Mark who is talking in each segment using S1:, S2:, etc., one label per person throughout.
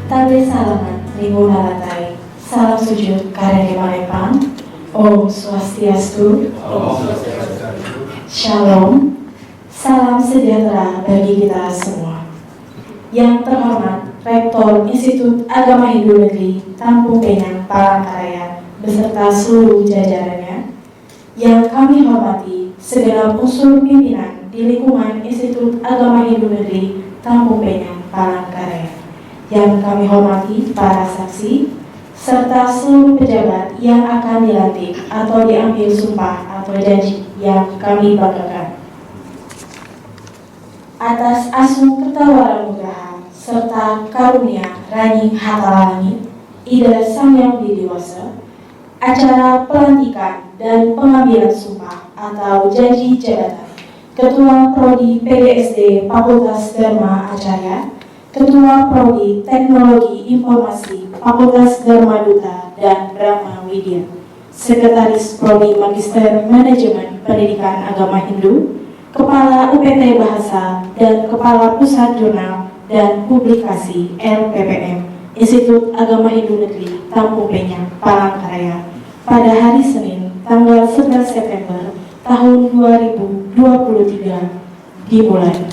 S1: Tabe salaman Minggu Nalatai. Salam sujud karya Marepang. Om Swastiastu. Shalom. Salam sejahtera bagi kita semua. Yang terhormat Rektor Institut Agama Hindu Negeri Tampung Penyang Palangkaraya beserta seluruh jajarannya. Yang kami hormati segenap unsur pimpinan di lingkungan Institut Agama Hindu Negeri Tampung Penyang Palangkaraya. Yang kami hormati para saksi serta seluruh pejabat yang akan dilantik atau diambil sumpah atau janji yang kami banggakan. Atas asuh kertawaran serta karunia Ranying Hatala Langit, Ida Sang Yang Widiwasa, acara pelantikan dan pengambilan sumpah atau janji jabatan Ketua Prodi PDSD Fakultas Dharma Acarya, Ketua Prodi Teknologi Informasi Fakultas Dharma Duta dan Brahma Widya, Sekretaris Prodi Magister Manajemen Pendidikan Agama Hindu, Kepala UPT Bahasa dan Kepala Pusat Jurnal dan Publikasi LPPM Institut Agama Hindu Negeri Tampung Penyang Palangkaraya pada hari Senin tanggal 11 September tahun 2023 dimulai.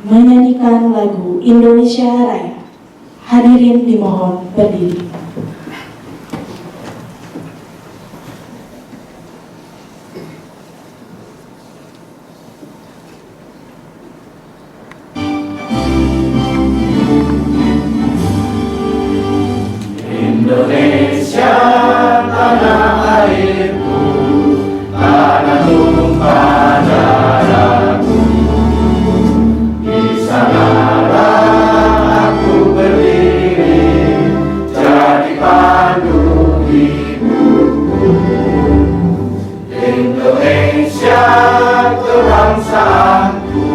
S1: Menyanyikan lagu Indonesia Raya. Hadirin dimohon berdiri.
S2: Indonesia tanah airku, tanah tumpah darahku. Di sanalah aku berdiri, jadi pandu hidupku. Indonesia kebangsaanku,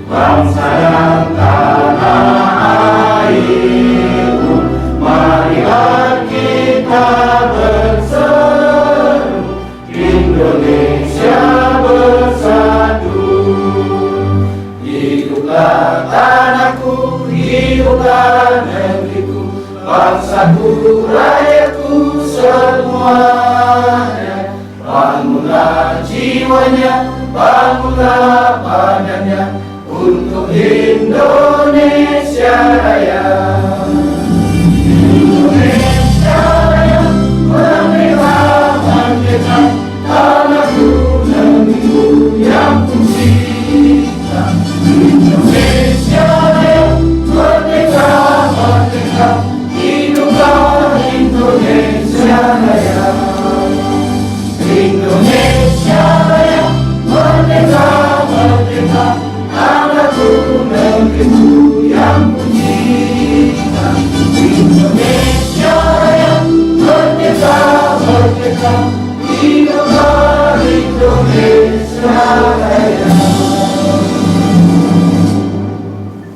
S2: bangsa dan tanah airku. Marilah kita berseru, Indonesia bersatu. Hiduplah tanahku, hiduplah negeriku, bangsaku, rakyatku semuanya. Bangunlah jiwanya, bangunlah badannya untuk Indonesia Raya. Indonesia Raya, merdeka, merdeka, tanahku, negeriku yang ku cinta. Indonesia Raya, merdeka, merdeka, hiduplah Indonesia Raya. Indonesia Raya, merdeka, merdeka, tanahku, negeriku yang ku cinta. Indonesia Raya, merdeka, merdeka, hiduplah Indonesia Raya.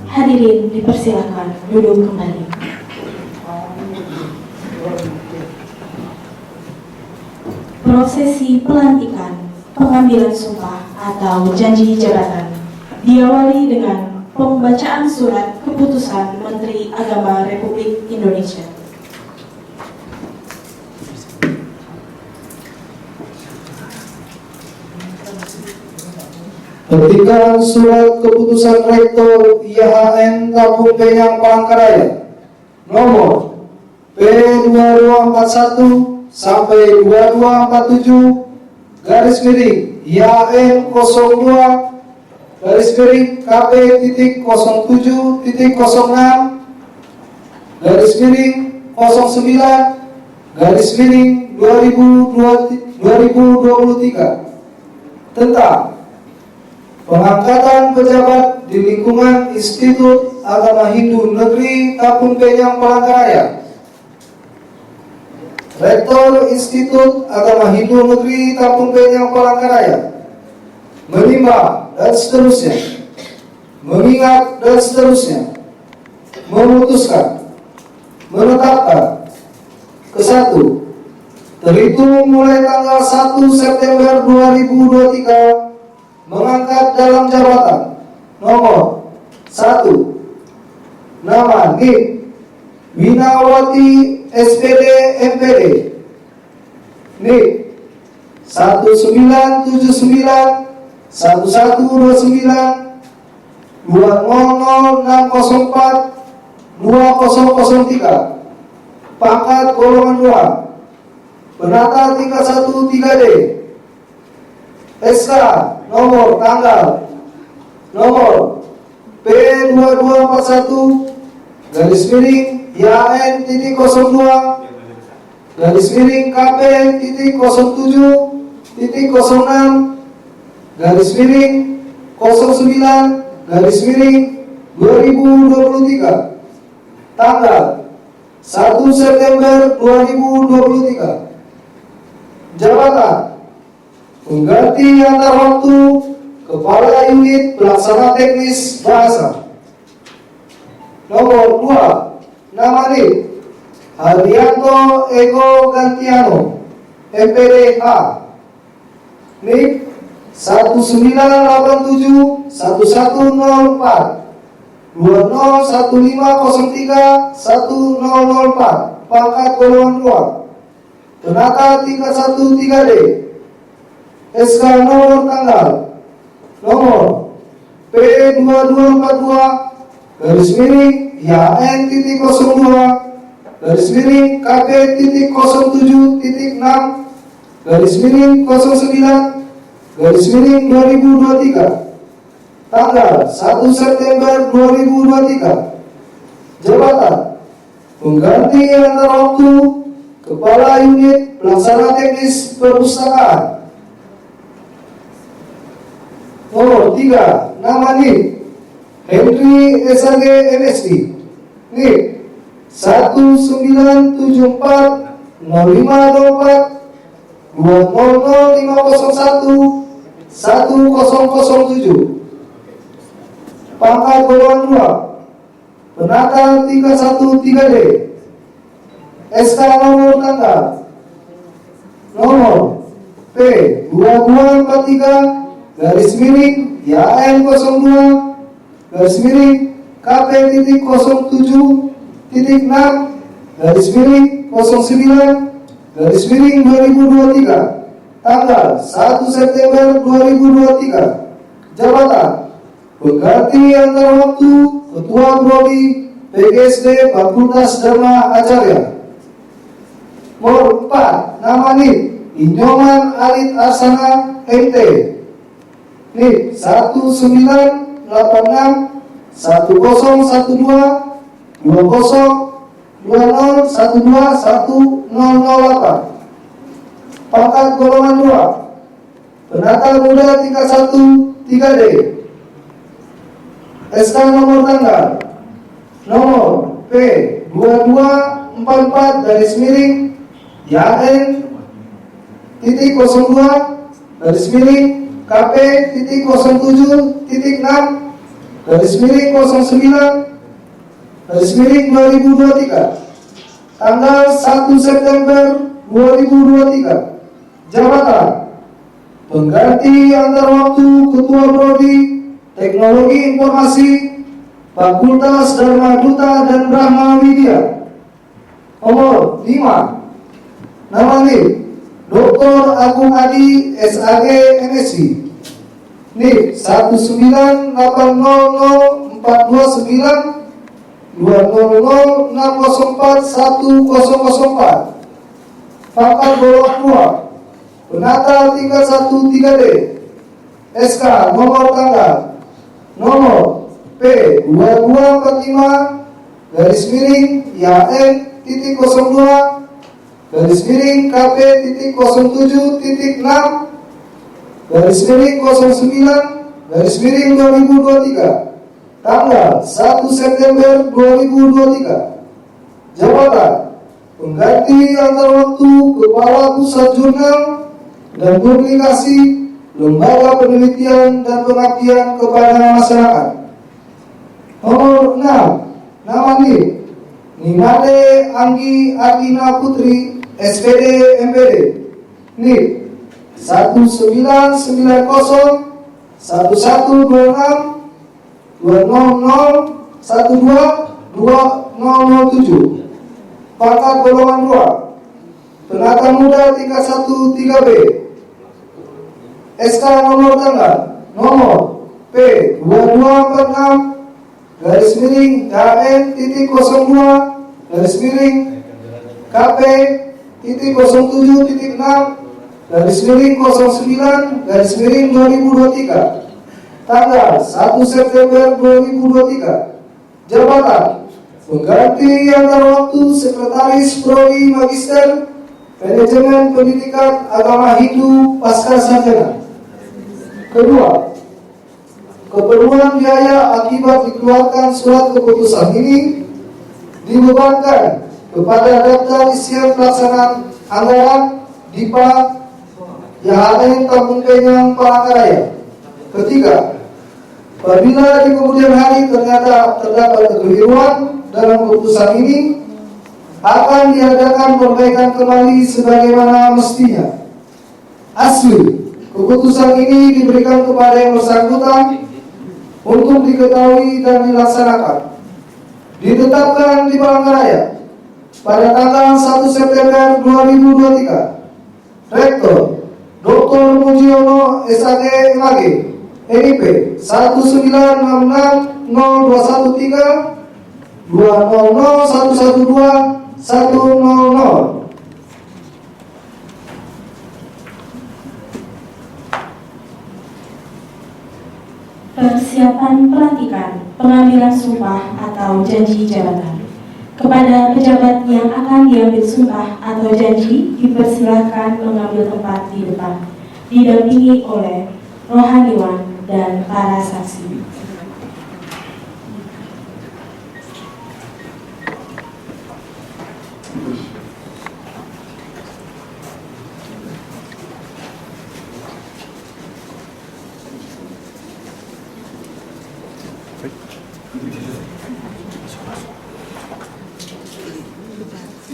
S1: Hadirin dipersilakan duduk kembali. Prosesi pelantikan pengambilan sumpah atau janji jabatan diawali dengan pembacaan surat keputusan Menteri Agama Republik Indonesia.
S3: Petikan surat keputusan Rektor IAHN Tampung Penyang Palangkaraya nomor P2241 sampai 2247 garis miring IAHN 02 garis miring KP.07.06 garis miring 09 garis miring 2023 tentang pengangkatan pejabat di lingkungan Institut Agama Hindu Negeri Tampung Penyang Palangkaraya. Rektor Institut Agama Hindu Negeri Tampung Penyang Palangkaraya menimbang dan seterusnya, mengingat dan seterusnya, memutuskan, menetapkan ke-1 terhitung mulai tanggal 1 September 2023 mengangkat dalam jabatan nomor 1 Nip Winawati SPD MPD Nip 1979 1129 200 2003 pangkat golongan 2 penata tingkat 1 3D SK nomor tanggal nomor P2241 garis miring YAN titik 02 garis miring KP titik 07 titik 06 garis miring 09 garis miring 2023 tanggal 1 September 2023 jabatan pengganti antar waktu Kepala Unit Pelaksana Teknis Bahasa nomor 2 nama NIP Hardianto Ego Gantiano MPD A NIP 1987 1104 201503 1004 pangkat golongan 2 penata tingkat 1 3D SK nomor tanggal nomor P2242 garis miring YAN titik 02 garis miring KP titik 07 titik 6 garis miring 09 garis miring 2023 tanggal 1 September 2023 jabatan pengganti antar waktu Kepala Unit Pelaksana Teknis Perpustakaan nomor 3 nama NIP Henry SAG MSD NIP 1974 0504 200501 1007 pangkat golongan 2 penata tingkat 1 3D SK nomor tanggal nomor P2243 garis miring YAN 02 garis miring KP titik 07 titik 6 garis miring 09 garis miring 2023 tanggal 1 September 2023 jabatan pengganti antar waktu Ketua Prodi PGSD Fakultas Dharma Acarya nomor 4 nama NIP Inyoman Alit Asana MT NIP 1986 1012 20 2012 pangkat golongan 2 penata muda tingkat 1 3D SK nomor tanggal nomor P2244 garis miring YAN titik 02 garis miring KP titik 07 titik 6 garis miring 09 garis miring 2023 tanggal 1 September 2023 jabatan pengganti antar waktu Ketua Prodi Teknologi Informasi Fakultas Dharma Duta dan Brahma Widya nomor 5 nama NIP Dr. Agung Adi SAG MSc NIP 198004291 20041004 pangkat golongan 2 penata tingkat 1 3D SK nomor tanggal nomor P2245 garis miring YAN titik 02 garis miring KP titik 07 titik 6 garis miring 09 garis miring 2023 tanggal 1 September 2023 jabatan pengganti antar waktu Kepala Pusat Jurnal dan Publikasi Lembaga Penelitian dan Pengabdian kepada Masyarakat nomor 6 nama NIP Nimade Anggi Ardina Putri SPD MPD NIP 1990 1126 20012 2007. Pangkat golongan 2, penata muda tingkat 1 3B, SK nomor tanggal nomor P22/KP-07.6/09/2023, tanggal 1 September 2023. Jabatan pengganti antar waktu Sekretaris Prodi Magister Manajemen Pendidikan Agama Hindu Pasca Sarjana. Kedua, keperluan biaya akibat dikeluarkan surat keputusan ini dibebankan kepada daftar isian pelaksanaan anggaran DIPA yang ada yang tanggung penyang Palangkaraya. Ketiga, apabila di kemudian hari ternyata terdapat kekeliruan dalam keputusan ini, akan diadakan perbaikan kembali sebagaimana mestinya. Asli keputusan ini diberikan kepada yang bersangkutan untuk diketahui dan dilaksanakan. Ditetapkan di Palangkaraya pada tanggal 1 September 2023. Rektor Dr. Mujiono SAG MAG NIP 1966013 200112100.
S1: Persiapan pelantikan pengambilan sumpah atau janji jabatan. Kepada pejabat yang akan diambil sumpah atau janji dipersilakan mengambil tempat di depan, didampingi oleh rohaniwan dan para saksi.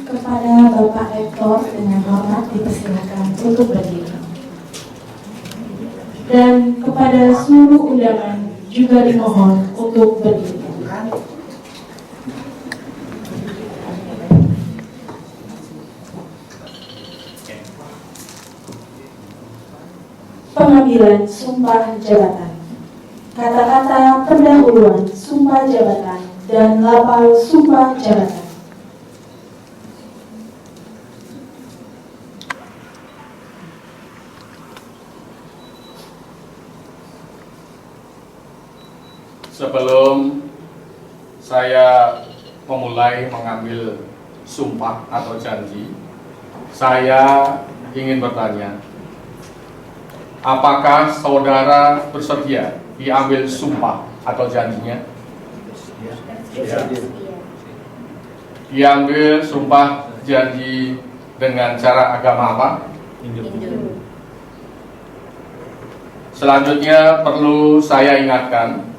S1: Kepada Bapak Rektor dengan hormat dipersilakan untuk berdiri. Dan kepada seluruh undangan juga dimohon untuk berdiri. Pengambilan sumpah jabatan. Kata-kata pendahuluan sumpah jabatan dan lapal sumpah jabatan.
S4: Sebelum saya memulai mengambil sumpah atau janji, saya ingin bertanya, apakah saudara bersedia diambil sumpah atau janjinya? Diambil sumpah janji dengan cara agama apa? Hindu. Selanjutnya perlu saya ingatkan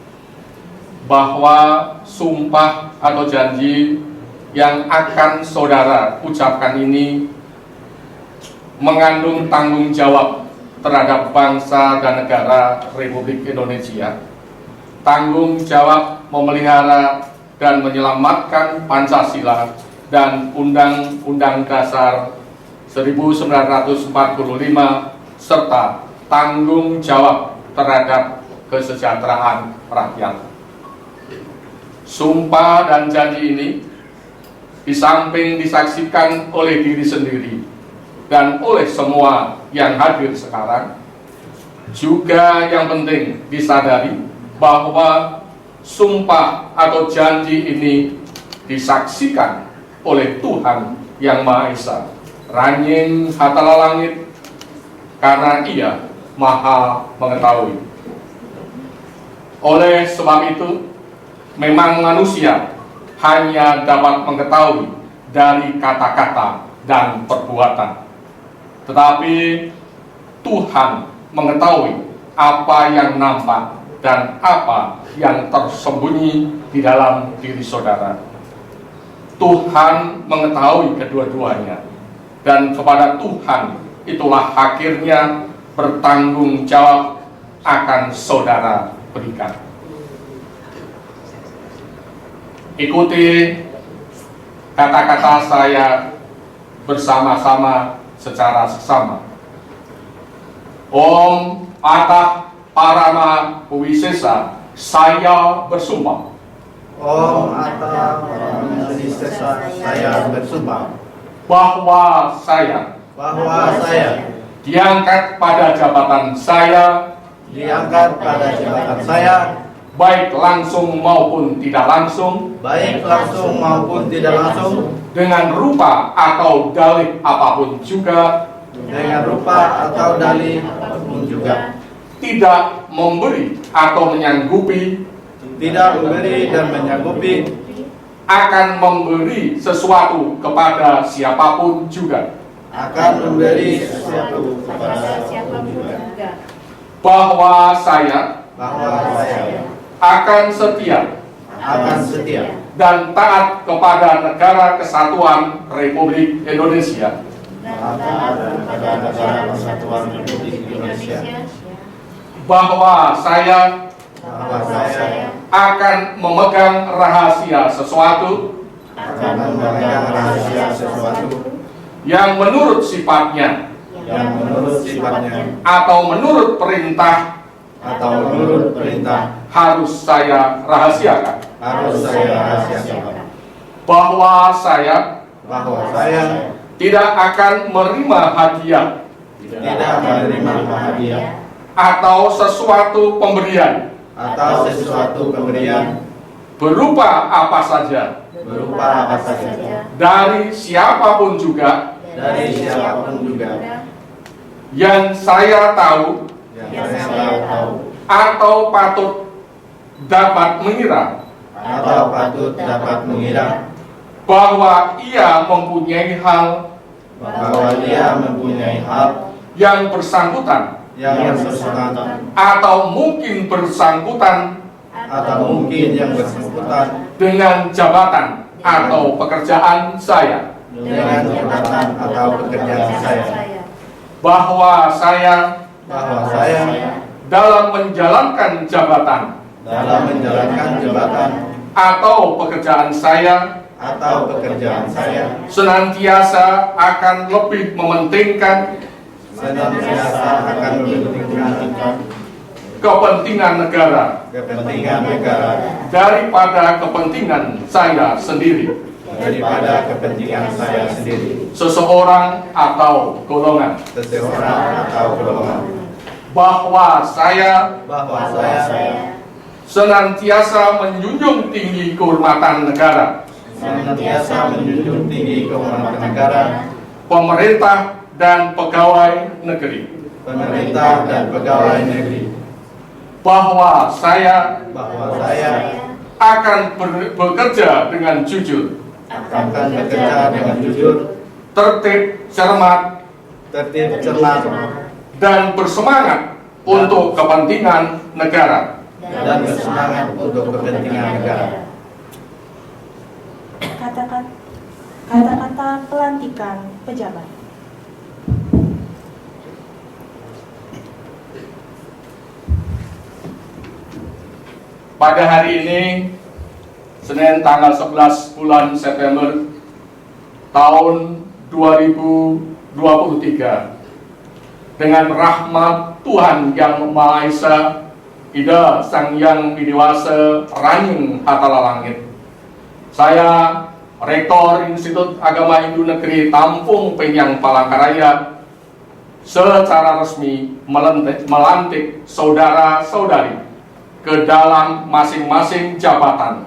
S4: bahwa sumpah atau janji yang akan saudara ucapkan ini mengandung tanggung jawab terhadap bangsa dan negara Republik Indonesia, tanggung jawab memelihara dan menyelamatkan Pancasila dan Undang-Undang Dasar 1945 serta tanggung jawab terhadap kesejahteraan rakyat. Sumpah dan janji ini di samping disaksikan oleh diri sendiri dan oleh semua yang hadir sekarang, juga yang penting disadari bahwa sumpah atau janji ini disaksikan oleh Tuhan Yang Maha Esa, Ranying Hatala Langit, karena Ia Maha Mengetahui. Oleh sebab itu, memang manusia hanya dapat mengetahui dari kata-kata dan perbuatan, tetapi Tuhan mengetahui apa yang nampak dan apa yang tersembunyi di dalam diri saudara. Tuhan mengetahui kedua-duanya, dan kepada Tuhan itulah akhirnya bertanggung jawab akan saudara berikan. Ikuti kata-kata saya bersama-sama secara seksama. Om Atah Parama Puwisesa, saya bersumpah.
S2: Om Atah Parama Puwisesa, saya bersumpah
S4: Bahwa saya diangkat pada jabatan saya, baik langsung maupun tidak langsung, dengan rupa atau dalih apapun juga, tidak memberi atau menyanggupi, akan memberi sesuatu kepada siapapun juga, bahwa saya akan setia dan taat kepada Negara Kesatuan Republik Indonesia, bahwa saya akan memegang rahasia sesuatu yang menurut sifatnya atau menurut perintah harus saya rahasiakan, bahwa saya tidak akan menerima hadiah atau sesuatu pemberian berupa apa saja dari siapapun juga yang saya tahu atau patut dapat mengira bahwa ia mempunyai hal yang bersangkutan atau mungkin bersangkutan dengan jabatan atau pekerjaan saya, bahwa saya dalam menjalankan jabatan atau pekerjaan saya senantiasa akan lebih mementingkan kepentingan negara daripada kepentingan saya sendiri, seseorang atau golongan, bahwa saya senantiasa menjunjung tinggi kehormatan negara, pemerintah dan pegawai negeri, bahwa saya akan bekerja dengan jujur, tertib, cermat, dan bersemangat untuk kepentingan negara.
S1: Kata-kata pelantikan pejabat.
S4: Pada hari ini, Senin tanggal 11 bulan September tahun 2023, dengan rahmat Tuhan Yang Maha Esa, Ida Sang Yang Widiwasa Raning Hatala Langit, saya, Rektor Institut Agama Hindu Negeri Tampung Penyang Palangkaraya, secara resmi melantik saudara-saudari ke dalam masing-masing jabatan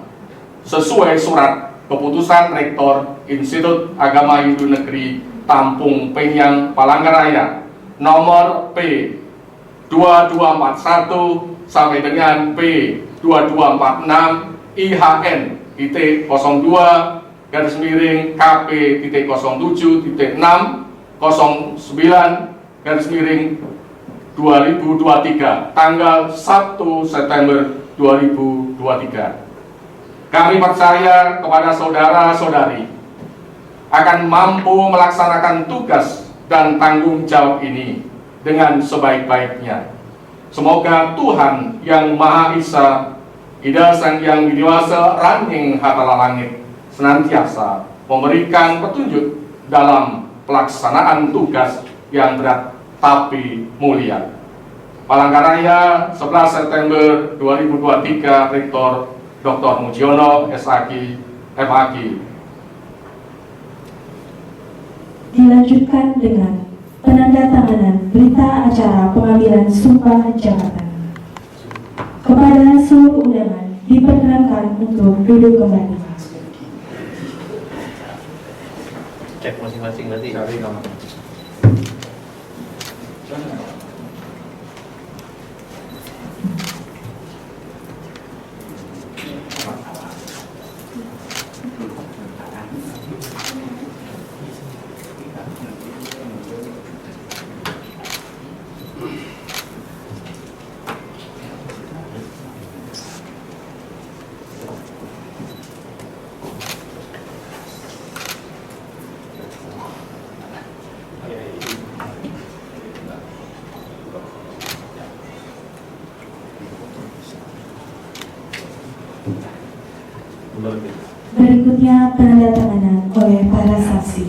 S4: sesuai surat keputusan Rektor Institut Agama Hindu Negeri Tampung Penyang Palangkaraya nomor P 2241 sampai dengan P 2246 IHN titik 02 garis miring KP titik 07 titik 6 09 garis miring 2023 tanggal 1 September 2023. Kami percaya kepada saudara-saudari akan mampu melaksanakan tugas dan tanggung jawab ini dengan sebaik-baiknya. Semoga Tuhan Yang Maha Esa Ida Sang Hyang Widiwasa Raning Hatala Langit senantiasa memberikan petunjuk dalam pelaksanaan tugas yang berat tapi mulia. Palangkaraya 11 September 2023, Rektor Dr. Mujiono SAG MAG.
S1: Dilanjutkan dengan penandatanganan berita acara pengambilan sumpah jabatan. Kepada seluruh undangan diperkenankan untuk duduk kembali.
S5: Cek masing-masing nanti.
S1: Berikutnya penandatanganan oleh para saksi.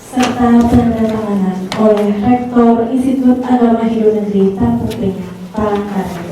S1: Serta penandatanganan oleh Rektor Institut Agama Hindu Negeri Tampung Penyang, Palangkaraya.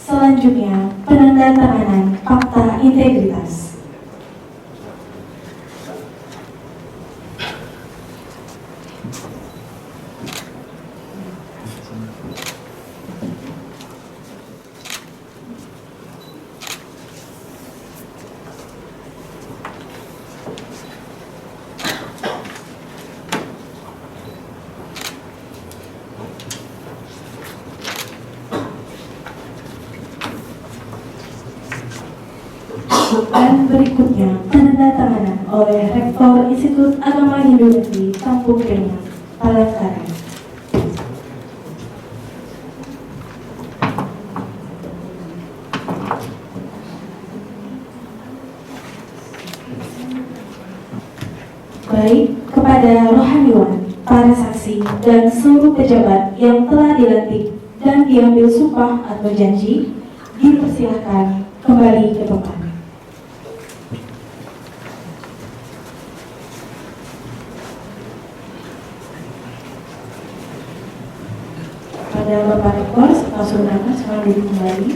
S1: Selanjutnya, penandatanganan fakta integritas. Dan berikutnya penandatanganan oleh Rektor Institut Agama Hindu Negeri Tampung Penyang, Palangkaraya. Baik kepada rohaniwan, para saksi, dan seluruh pejabat yang telah dilantik dan diambil sumpah atau janji, dipersilahkan kembali ke tempat. Pada Bapak Rektor serta saudara sekarang duduk kembali.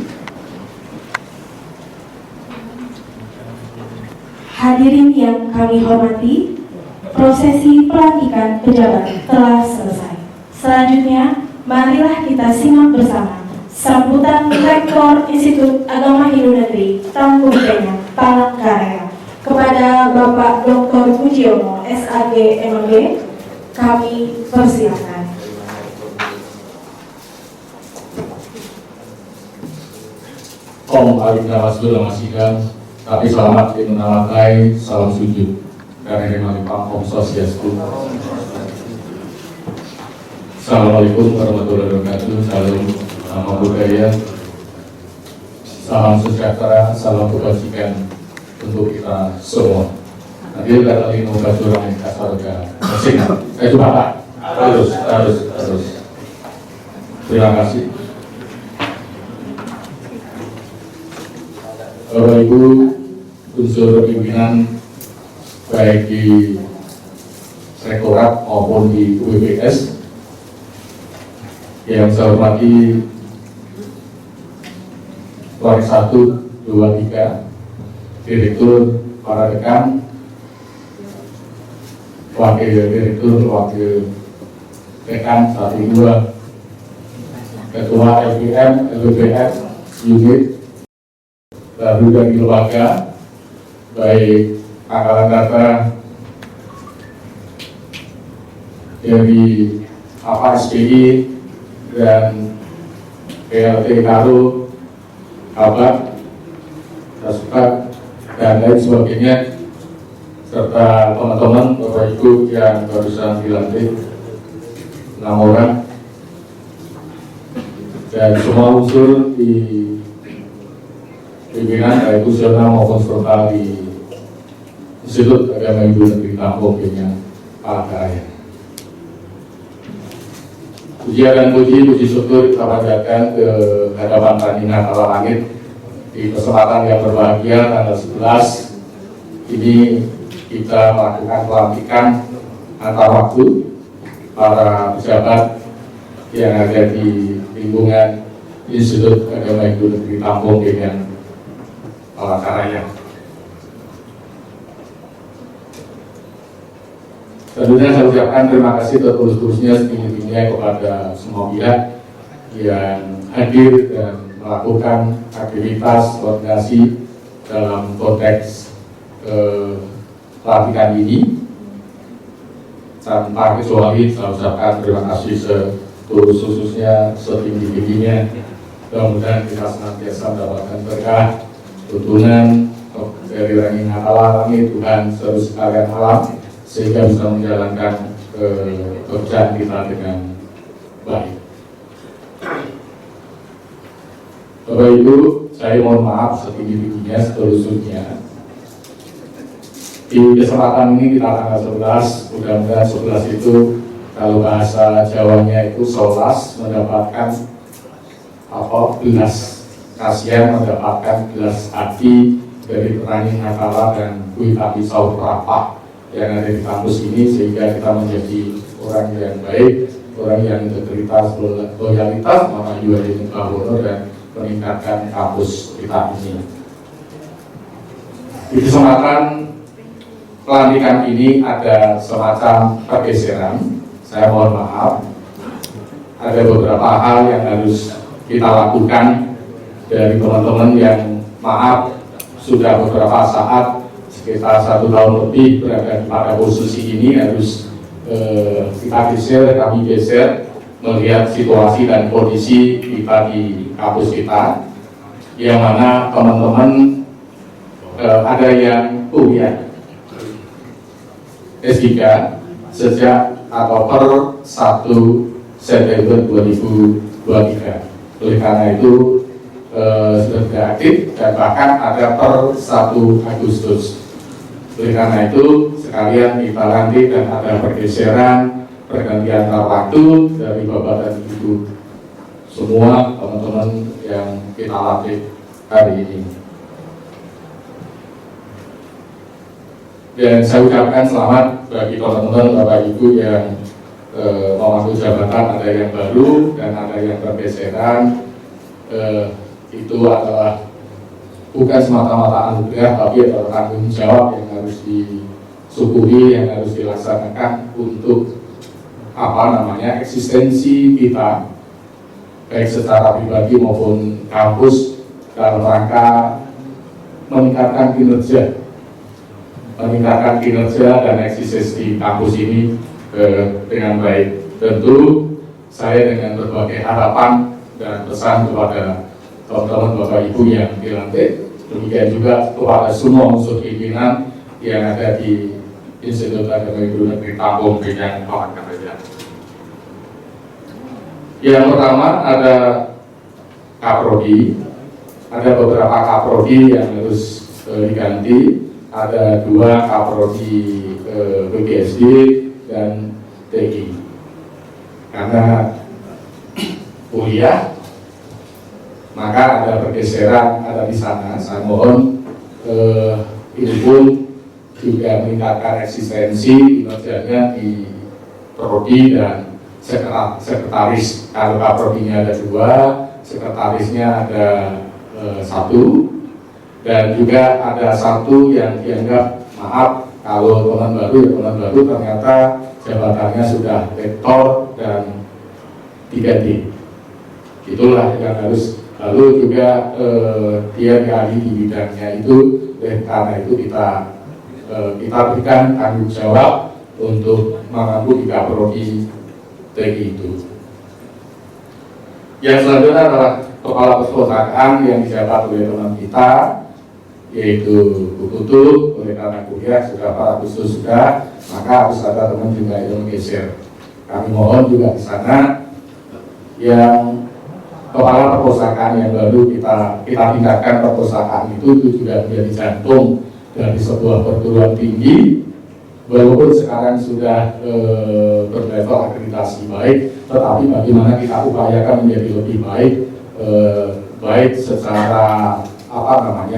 S1: Hadirin yang kami hormati, prosesi pelantikan pejabat telah selesai. Selanjutnya, marilah kita simak bersama sambutan Rektor Institut Agama Hindu Negeri Tampung Penyang, Palangkaraya kepada Bapak Dr. Mujiono SAG MAG. Kami persilakan.
S4: Om Arifnawastu Lamasika, tapi selamat itu namakai, salam sujud dari Remalipang Om Sosiasku. Assalamualaikum warahmatullahi wabarakatuh. Salam nama budaya, salam sejahtera, salam kebajikan untuk kita semua. Nanti kata ini membaca orang kasar ke mesin. Coba Pak. Harus. Terima kasih. Bapak Ibu unsur pimpinan baik di Rektorat maupun di UPBS yang saya hormati Proyek 1, 2, 3, Direktur, para rekan, Wakil Direktur, Wakil rekan 1, 2, Ketua LPM, LPF, unit, lalu dari lembaga, baik Angkatan Data, dari SPI dan PLT Karo, Kabar, Rasukat, dan lain sebagainya, serta teman-teman Bapak Ibu yang barusan dilantik 6 orang, dan semua unsur di pimpinan baik usaha maupun serta di Institut Agama Hindu Negeri Lampung dengan Palangkaraya. Pujian dan puji syukur kita panjatkan ke hadapan Raningan Allah Langit di kesempatan yang berbahagia tanggal 11 ini kita melakukan pelantikan antar waktu para pejabat yang ada di lingkungan Institut Agama Hindu Negeri Lampung dengan Palangkaraya. Tentunya saya ucapkan terima kasih tertulus-tulusnya setinggi-tingginya kepada semua pihak yang hadir dan melakukan aktivitas koordinasi dalam konteks pelantikan ini. Tanpa kecuali saya ucapkan terima kasih setulus-tulusnya, setinggi-tingginya. Mudah-mudahan kita senantiasa mendapatkan berkah, tuntunan dari Yang Maha Langit, Tuhan seluruh sekalian alam, sehingga bisa menjalankan pekerjaan kita dengan baik. Bapak Ibu, saya mohon maaf setinggi-tingginya, setulus-tulusnya. Di kesempatan ini kita tanggal 11, mudah-mudahan 11 itu kalau bahasa Jawanya itu solas, mendapatkan belas kasihan, mendapatkan belas hati dari petani Natala dan Kuita Pisau Perapak yang ada di kampus ini, sehingga kita menjadi orang yang baik, orang yang integritas, loyalitas, maka juga honor dan meningkatkan kampus kita ini. Di kesempatan pelantikan ini ada semacam pergeseran. Saya mohon maaf, ada beberapa hal yang harus kita lakukan dari teman-teman yang maaf sudah beberapa saat sekitar 1 tahun lebih berada pada posisi ini, harus kami geser melihat situasi dan kondisi kita di kampus kita, yang mana teman-teman ada yang kuliah S3 sejak atau per 1 September 2023. Oleh karena itu sudah tidak aktif dan bahkan ada per 1 Agustus. Oleh karena itu sekalian kita lantik dan ada pergeseran, pergantian waktu dari Bapak dan Ibu semua teman-teman yang kita lantik hari ini. Dan saya ucapkan selamat bagi teman-teman Bapak Ibu yang memasuki jabatan, ada yang baru dan ada yang pergeseran. Itu adalah bukan semata-mata anugerah, tapi adalah tanggung jawab yang harus disyukuri, yang harus dilaksanakan untuk eksistensi kita, baik secara pribadi maupun kampus, dalam rangka meningkatkan kinerja dan eksistensi kampus ini dengan baik. Tentu saya dengan berbagai harapan dan pesan kepada teman-teman Bapak Ibu yang dilantik, demikian juga kepada semua unsur pimpinan yang ada di Institut Agama Hindu Negeri Lampung dengan Palangkaraya. Yang pertama ada kaprodi, ada beberapa kaprodi yang harus diganti, ada 2 kaprodi PGSD dan TI. karena kuliah, maka ada pergeseran ada di sana. Saya mohon ini pun juga meningkatkan eksistensi kinerjanya di prodi dan sekretaris. Kalau kaprodinya ada 2, sekretarisnya ada 1, dan juga ada 1 yang dianggap, maaf kalau teman baru ternyata jabatannya sudah rektor dan 3D. Itulah yang harus. Lalu juga dia ahli di bidangnya itu, karena itu kita berikan tanggung jawab untuk mengampu di kaprodi TI itu. Yang selanjutnya adalah kepala perpustakaan yang dijabat oleh teman kita, yaitu Bu Putu. Oleh karena kuliah sudah 4 Agustus sudah, maka harus ada teman juga yang menggeser. Kami mohon juga di sana yang kepala perpustakaan yang baru kita tingkatkan. Perpustakaan itu juga menjadi jantung dari sebuah perguruan tinggi. Walaupun sekarang sudah berlevel akreditasi baik, tetapi bagaimana kita upayakan menjadi lebih baik, baik secara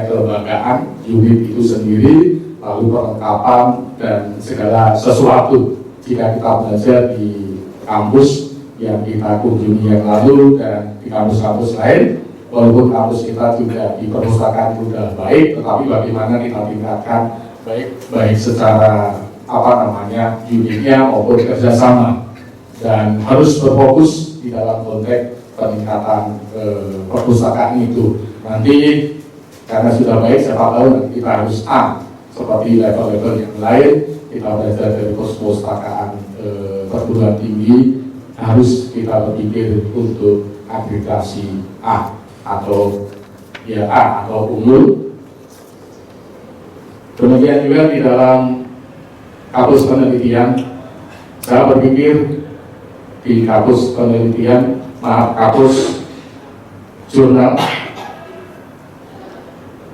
S4: kelembagaan unit itu sendiri, lalu perlengkapan dan segala sesuatu. Jika kita belajar di kampus yang kita kunjungi yang lalu dan di kampus-kampus lain, walaupun kampus kita juga di perpustakaan sudah baik, tetapi bagaimana kita tingkatkan baik secara unitnya maupun kerjasama, dan harus berfokus di dalam konteks peningkatan perpustakaan itu. Nanti karena sudah baik, siapa tahu nanti kita harus A seperti level-level yang lain. Kita belajar dari perpustakaan perguruan tinggi, harus kita berpikir untuk akreditasi A atau unggul. Demikian juga di dalam kampus penelitian, saya berpikir di kampus penelitian, kampus jurnal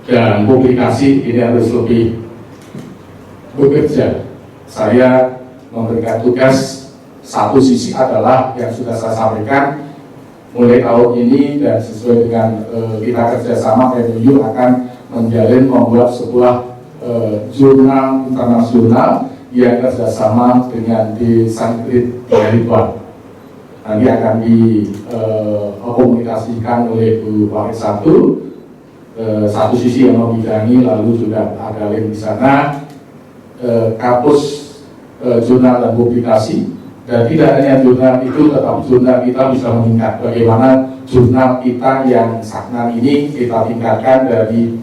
S4: dan publikasi ini harus lebih bekerja. Saya memberikan tugas, satu sisi adalah yang sudah saya sampaikan mulai tahun ini, dan sesuai dengan kita kerjasama MUU akan membuat sebuah jurnal internasional yang kerjasama dengan di Sanskrit Ridwan. Nanti akan dikomunikasikan oleh Bu Wahid satu sisi yang membidangi, lalu juga ada link di sana kampus jurnal dan publikasi. Dan tidak hanya jurnal itu, tetapi jurnal kita bisa meningkat. Bagaimana jurnal kita yang stagnan ini kita tingkatkan dari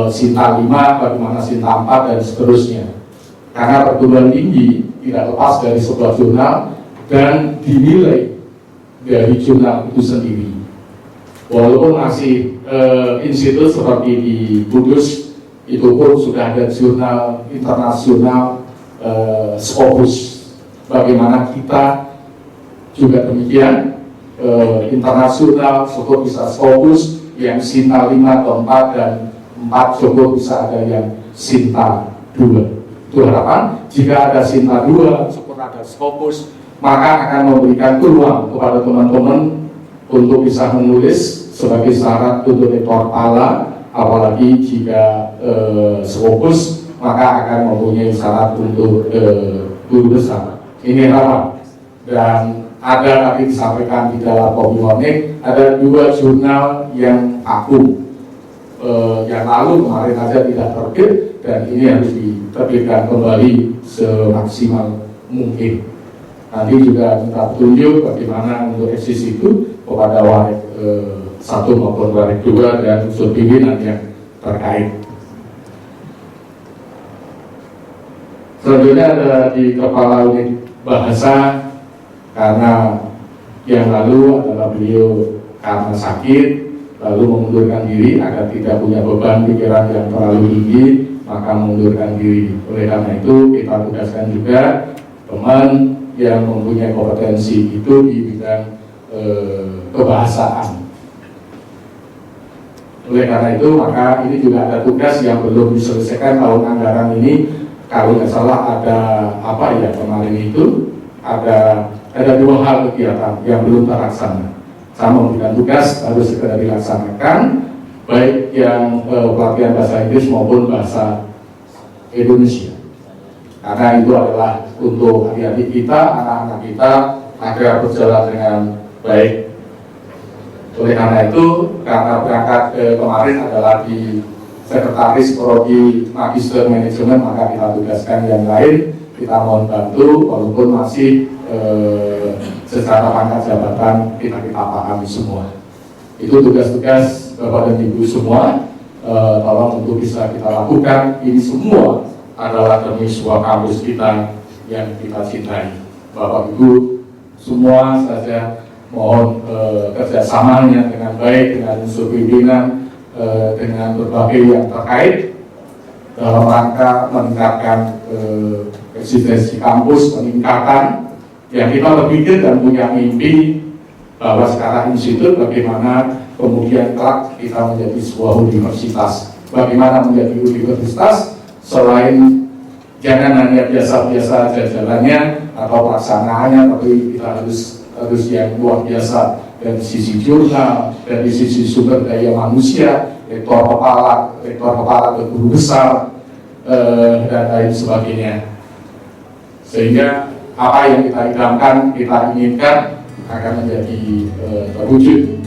S4: Sinta 5, bagaimana Sinta 4 dan seterusnya. Karena perguruan tinggi tidak lepas dari sebuah jurnal dan dinilai dari jurnal itu sendiri. Walaupun masih institut seperti di Kudus, itu pun sudah ada jurnal internasional Scopus. Bagaimana kita juga demikian, internasional cukup bisa Scopus yang Sinta 5 atau 4, dan 4 cukup bisa ada yang Sinta 2. Itu harapan, jika ada Sinta 2, cukup ada Scopus, maka akan memberikan peluang kepada teman-teman untuk bisa menulis sebagai syarat untuk rektor pala, apalagi jika Scopus, maka akan mempunyai syarat untuk guru besar. Ini harapan. Dan ada tadi disampaikan di dalam Komimonik, ada 2 jurnal yang akum. Yang lalu kemarin saja tidak terbit, dan ini harus diterbitkan kembali semaksimal mungkin. Nanti juga minta petunjuk bagaimana untuk eksis itu kepada Warik 1 maupun Warik 2 dan unsur pimpinan yang terkait. Selanjutnya ada di kepala unit bahasa, karena yang lalu adalah beliau karena sakit lalu mengundurkan diri agar tidak punya beban pikiran yang terlalu tinggi, maka mengundurkan diri. Oleh karena itu kita tugaskan juga teman yang mempunyai kompetensi itu di bidang kebahasaan. Oleh karena itu maka ini juga ada tugas yang belum diselesaikan tahun anggaran ini. Kalau nggak salah ada kemarin itu ada ada 2 hal kegiatan yang belum terlaksana. Saya memberikan tugas harus segera dilaksanakan, baik yang pelatihan bahasa Inggris maupun bahasa Indonesia. Karena itu adalah untuk adik-adik kita, anak-anak kita agar berjalan dengan baik. Oleh karena itu, karena berangkat kemarin adalah di Sekretaris Prodi Magister Manajemen, maka kita tugaskan yang lain. Kita mohon bantu, walaupun masih secara pangkat jabatan kita pahami semua. Itu tugas-tugas Bapak dan Ibu semua, tolong untuk bisa kita lakukan. Ini semua adalah demi sebuah kampus kita yang kita cintai. Bapak Ibu semua saja mohon kerjasamanya dengan baik dengan unsur pimpinan, dengan berbagai yang terkait dalam rangka meningkatkan eksistensi kampus, peningkatan yang kita berpikir dan punya mimpi bahwa sekarang institut bagaimana kemudian kelak kita menjadi sebuah universitas. Bagaimana menjadi universitas selain jangan hanya biasa-biasa saja jalannya atau pelaksanaannya, tapi kita harus yang luar biasa dari sisi jurnal, dari sisi sumber daya manusia, rektor kepala dan guru besar dan lain sebagainya. Sehingga apa yang kita idamkan, kita inginkan akan menjadi terwujud